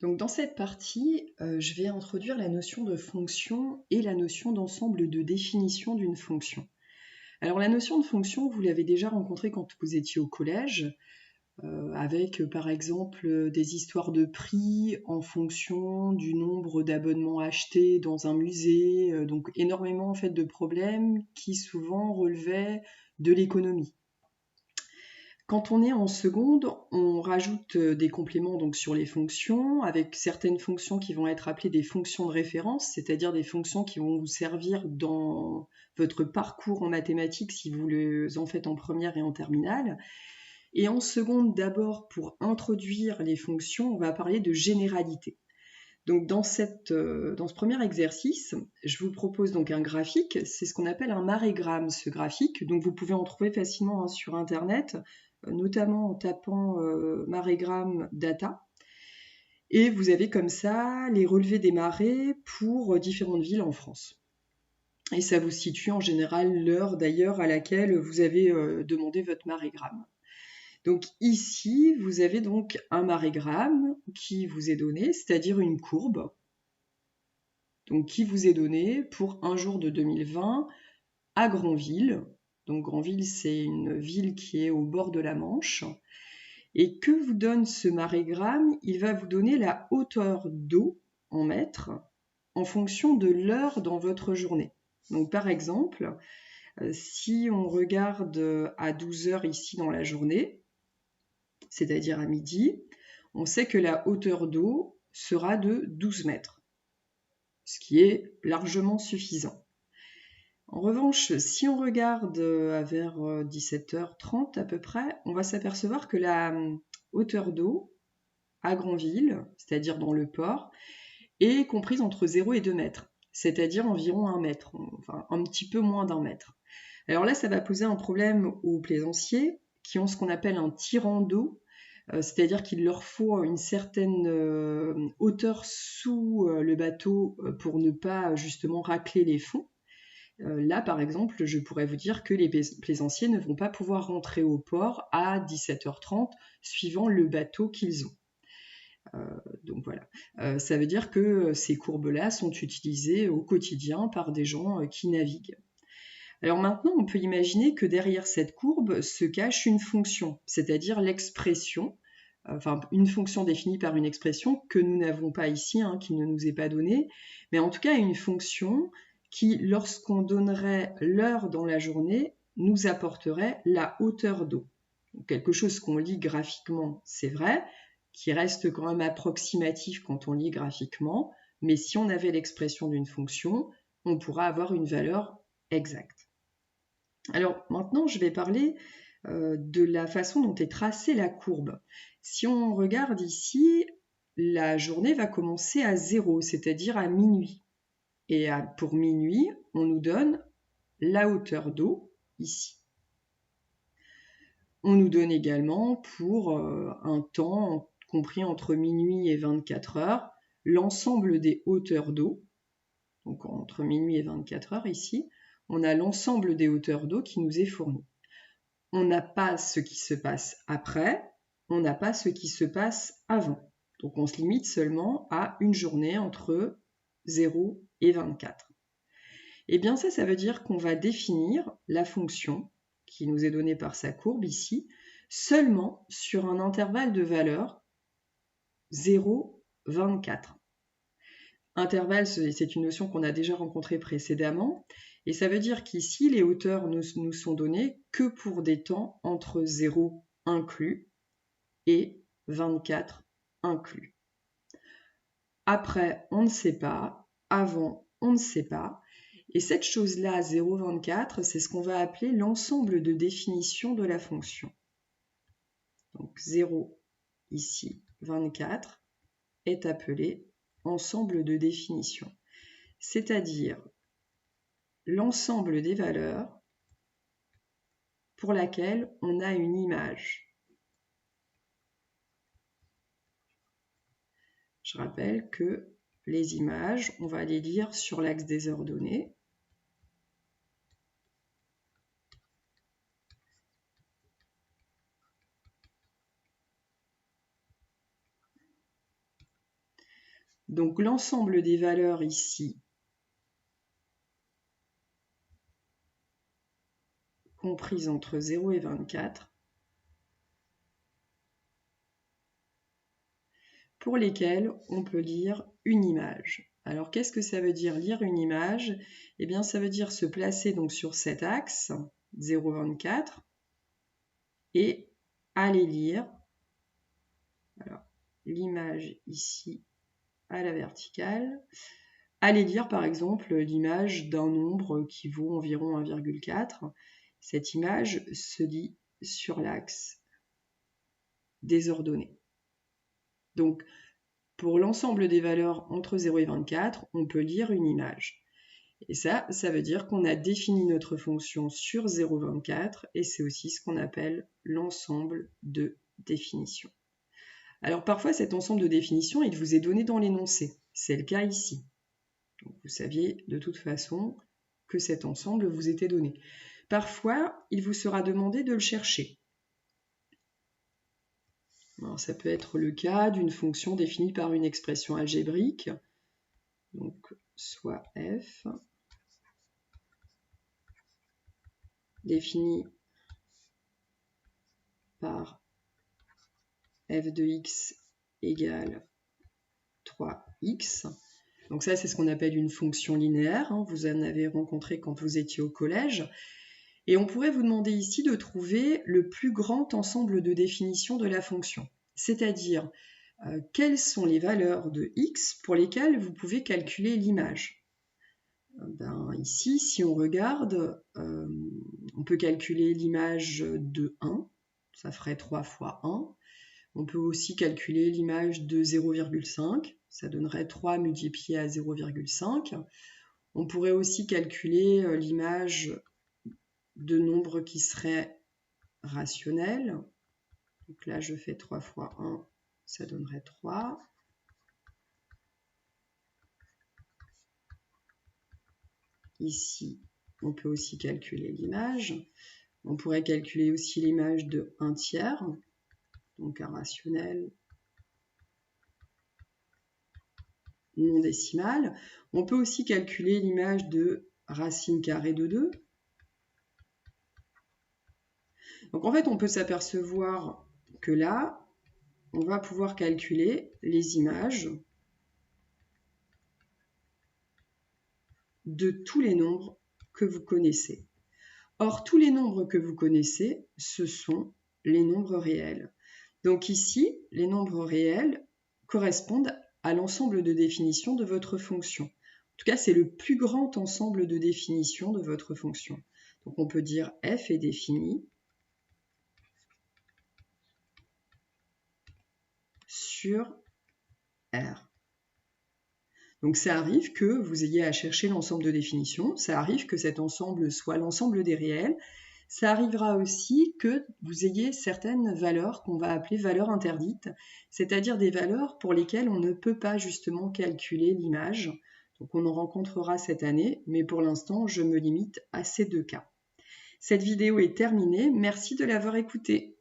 Donc dans cette partie, je vais introduire la notion de fonction et la notion d'ensemble de définition d'une fonction. Alors la notion de fonction, vous l'avez déjà rencontrée quand vous étiez au collège, avec par exemple des histoires de prix en fonction du nombre d'abonnements achetés dans un musée, donc énormément en fait de problèmes qui souvent relevaient de l'économie. Quand on est en seconde, on rajoute des compléments donc sur les fonctions, avec certaines fonctions qui vont être appelées des fonctions de référence, c'est-à-dire des fonctions qui vont vous servir dans votre parcours en mathématiques si vous les en faites en première et en terminale. Et en seconde, d'abord, pour introduire les fonctions, on va parler de généralité. Donc dans ce premier exercice, je vous propose donc un graphique, c'est ce qu'on appelle un marégramme, ce graphique. Donc vous pouvez en trouver facilement sur Internet, notamment en tapant marégramme data. Et vous avez comme ça les relevés des marées pour différentes villes en France. Et ça vous situe en général l'heure d'ailleurs à laquelle vous avez demandé votre marégramme. Donc ici, vous avez donc un marégramme qui vous est donné, c'est-à-dire une courbe, donc qui vous est donnée pour un jour de 2020 à Granville. Donc Granville, c'est une ville qui est au bord de la Manche. Et que vous donne ce marégramme? Il va vous donner la hauteur d'eau en mètres en fonction de l'heure dans votre journée. Donc par exemple, si on regarde à 12 heures ici dans la journée, c'est-à-dire à midi, on sait que la hauteur d'eau sera de 12 mètres, ce qui est largement suffisant. En revanche, si on regarde vers 17h30 à peu près, on va s'apercevoir que la hauteur d'eau à Granville, c'est-à-dire dans le port, est comprise entre 0 et 2 mètres, c'est-à-dire environ 1 mètre, enfin un petit peu moins d'1 mètre. Alors là, ça va poser un problème aux plaisanciers qui ont ce qu'on appelle un tirant d'eau, c'est-à-dire qu'il leur faut une certaine hauteur sous le bateau pour ne pas justement racler les fonds. Là, par exemple, je pourrais vous dire que les plaisanciers ne vont pas pouvoir rentrer au port à 17h30 suivant le bateau qu'ils ont. Donc voilà, ça veut dire que ces courbes-là sont utilisées au quotidien par des gens qui naviguent. Alors maintenant, on peut imaginer que derrière cette courbe se cache une fonction, c'est-à-dire l'expression, enfin une fonction définie par une expression que nous n'avons pas ici, qui ne nous est pas donnée, mais en tout cas une fonction qui, lorsqu'on donnerait l'heure dans la journée, nous apporterait la hauteur d'eau. Quelque chose qu'on lit graphiquement, c'est vrai, qui reste quand même approximatif quand on lit graphiquement, mais si on avait l'expression d'une fonction, on pourra avoir une valeur exacte. Alors maintenant, je vais parler de la façon dont est tracée la courbe. Si on regarde ici, la journée va commencer à 0, c'est-à-dire à minuit. Et pour minuit, on nous donne la hauteur d'eau ici. On nous donne également pour un temps compris entre minuit et 24 heures, l'ensemble des hauteurs d'eau. Donc entre minuit et 24 heures ici, on a l'ensemble des hauteurs d'eau qui nous est fourni. On n'a pas ce qui se passe après, on n'a pas ce qui se passe avant. Donc on se limite seulement à une journée entre 0 et 24. Et bien ça veut dire qu'on va définir la fonction qui nous est donnée par sa courbe ici, seulement sur un intervalle de valeur 0, 24. Intervalle, c'est une notion qu'on a déjà rencontrée précédemment, et ça veut dire qu'ici, les hauteurs nous sont données que pour des temps entre 0 inclus et 24 inclus. Après, on ne sait pas, avant, on ne sait pas, et cette chose-là, 0,24, c'est ce qu'on va appeler l'ensemble de définition de la fonction. Donc 0 ici, 24, est appelé ensemble de définition, c'est-à-dire l'ensemble des valeurs pour laquelle on a une image. Je rappelle que les images, on va les lire sur l'axe des ordonnées. Donc l'ensemble des valeurs ici comprises entre 0 et 24 pour lesquelles on peut lire une image. Alors qu'est-ce que ça veut dire lire une image? Eh bien ça veut dire se placer donc sur cet axe 0,24 et aller lire l'image ici à la verticale. Allez lire par exemple l'image d'un nombre qui vaut environ 1,4. Cette image se lit sur l'axe des ordonnées. Donc pour l'ensemble des valeurs entre 0 et 24, on peut lire une image. Et ça veut dire qu'on a défini notre fonction sur 0,24 et c'est aussi ce qu'on appelle l'ensemble de définition. Alors parfois cet ensemble de définition, il vous est donné dans l'énoncé. C'est le cas ici. Donc, vous saviez de toute façon que cet ensemble vous était donné. Parfois, il vous sera demandé de le chercher. Alors, ça peut être le cas d'une fonction définie par une expression algébrique, donc soit f définie par f de x égale 3x. Donc ça, c'est ce qu'on appelle une fonction linéaire. Vous en avez rencontré quand vous étiez au collège. Et on pourrait vous demander ici de trouver le plus grand ensemble de définitions de la fonction. C'est-à-dire, quelles sont les valeurs de x pour lesquelles vous pouvez calculer l'image. Ici, si on regarde, on peut calculer l'image de 1. Ça ferait 3 fois 1. On peut aussi calculer l'image de 0,5, ça donnerait 3 multiplié à 0,5. On pourrait aussi calculer l'image de nombres qui seraient rationnels. Donc là, je fais 3 fois 1, ça donnerait 3. Ici, on peut aussi calculer l'image. On pourrait calculer aussi l'image de 1 tiers. Donc un rationnel non décimal. On peut aussi calculer l'image de racine carrée de 2. Donc en fait, on peut s'apercevoir que là, on va pouvoir calculer les images de tous les nombres que vous connaissez. Or, tous les nombres que vous connaissez, ce sont les nombres réels. Donc ici, les nombres réels correspondent à l'ensemble de définition de votre fonction. En tout cas, c'est le plus grand ensemble de définition de votre fonction. Donc on peut dire f est défini sur R. Donc ça arrive que vous ayez à chercher l'ensemble de définition, ça arrive que cet ensemble soit l'ensemble des réels, ça arrivera aussi que vous ayez certaines valeurs qu'on va appeler valeurs interdites, c'est-à-dire des valeurs pour lesquelles on ne peut pas justement calculer l'image. Donc on en rencontrera cette année, mais pour l'instant je me limite à ces deux cas. Cette vidéo est terminée, merci de l'avoir écoutée.